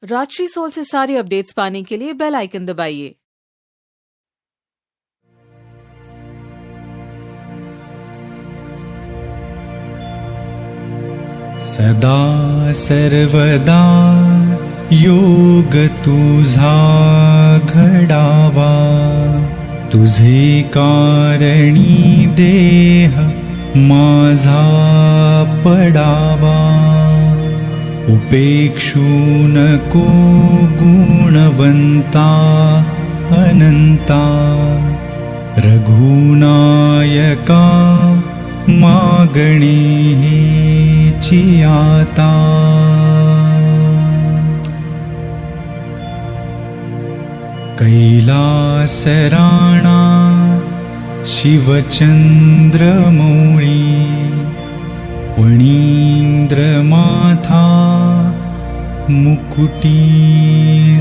Rajshri soul से सारी updates पाने के लिए बेल आइकन दबाइए। सदा सर्वदा योग तुझा घडावा, तुझे कारणी देह माझा पडावा। उपेक्षू नको गुणवंता अनंता, रघुनायका मागणे हेची आता। कैलास राणा शिवचंद्रमौळी, फणींद्र माथा मुकुटी